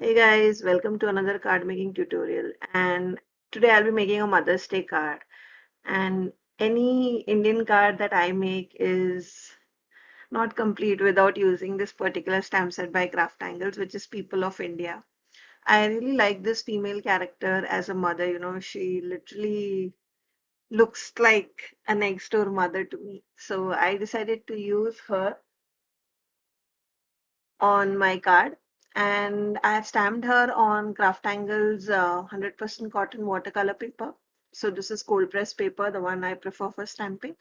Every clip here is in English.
Hey guys, welcome to another card making tutorial. And today I'll be making a Mother's Day card. And any Indian card that I make is not complete without using this particular stamp set by Craft Angles, which is People of India. I really like this female character as a mother. She literally looks like a next door mother to me. So I decided to use her on my card, and I have stamped her on Craftangle's 100% cotton watercolor paper. So this is cold press paper, the one I prefer for stamping.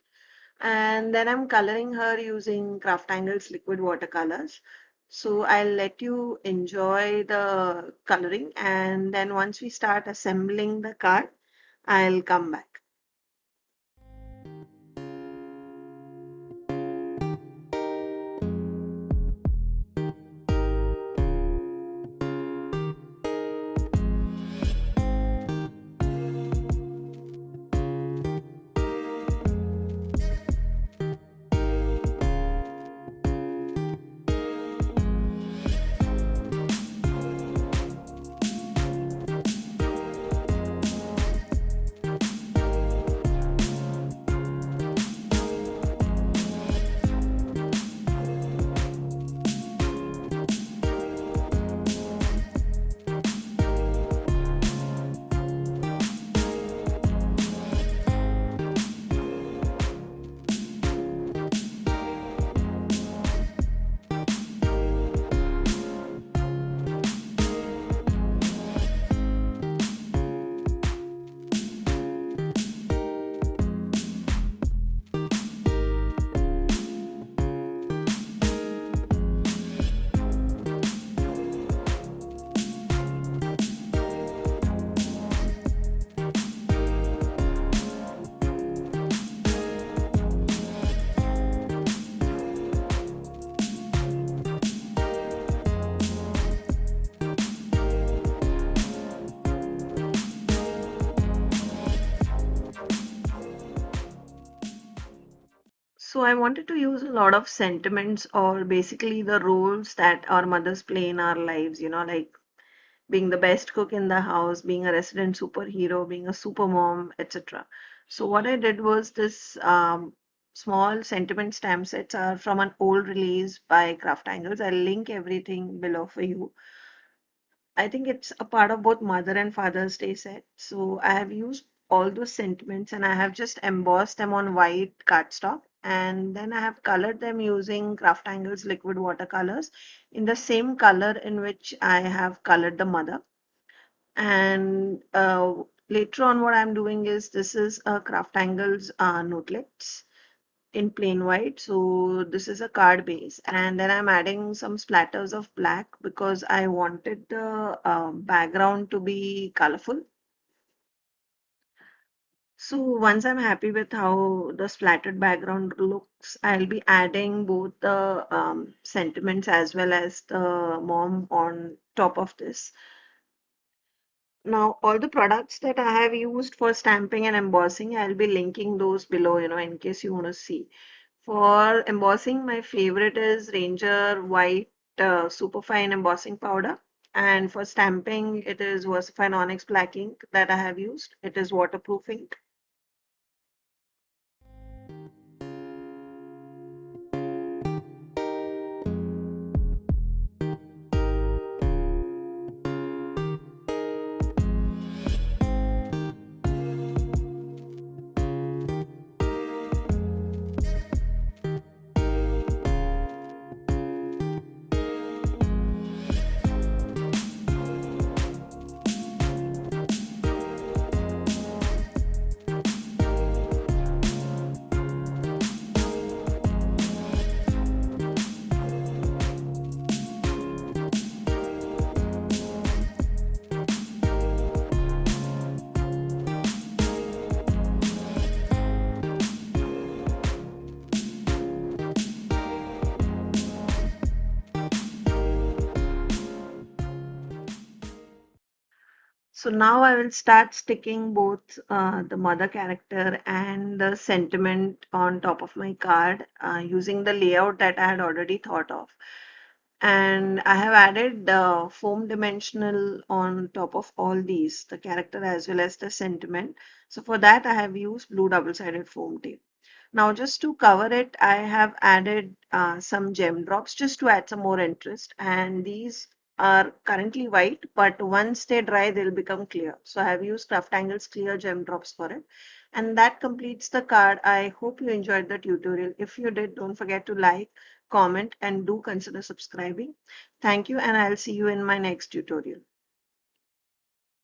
And then I'm coloring her using Craftangle's liquid watercolors. So I'll let you enjoy the coloring, and then once we start assembling the card, I'll come back. So I wanted to use a lot of sentiments or basically the roles that our mothers play in our lives, like being the best cook in the house, being a resident superhero, being a super mom, etc. So what I did was this small sentiment stamp sets are from an old release by Craft Angles. I'll link everything below for you. I think it's a part of both Mother and Father's Day set. So I have used all those sentiments and I have just embossed them on white cardstock. And then I have colored them using Craft Angles liquid watercolors in the same color in which I have colored the mother. And later on, what I'm doing is this is a Craft Angles notelets in plain white. So this is a card base, and then I'm adding some splatters of black because I wanted the background to be colorful. So once I'm happy with how the splattered background looks, I'll be adding both the sentiments as well as the mom on top of this. Now, all the products that I have used for stamping and embossing, I'll be linking those below, in case you want to see. For embossing, my favorite is Ranger White Superfine Embossing Powder. And for stamping, it is Versafine Onyx Black Ink that I have used. It is waterproof ink. So now I will start sticking both the mother character and the sentiment on top of my card using the layout that I had already thought of. And I have added the foam dimensional on top of all these, the character as well as the sentiment. So for that, I have used blue double-sided foam tape. Now, just to cover it, I have added some gem drops just to add some more interest. And these are currently white, but once they dry, they'll become clear. So I have used Craftangle's clear gem drops for it. And that completes the card. I hope you enjoyed the tutorial. If you did, don't forget to like, comment, and do consider subscribing. Thank you, and I'll see you in my next tutorial.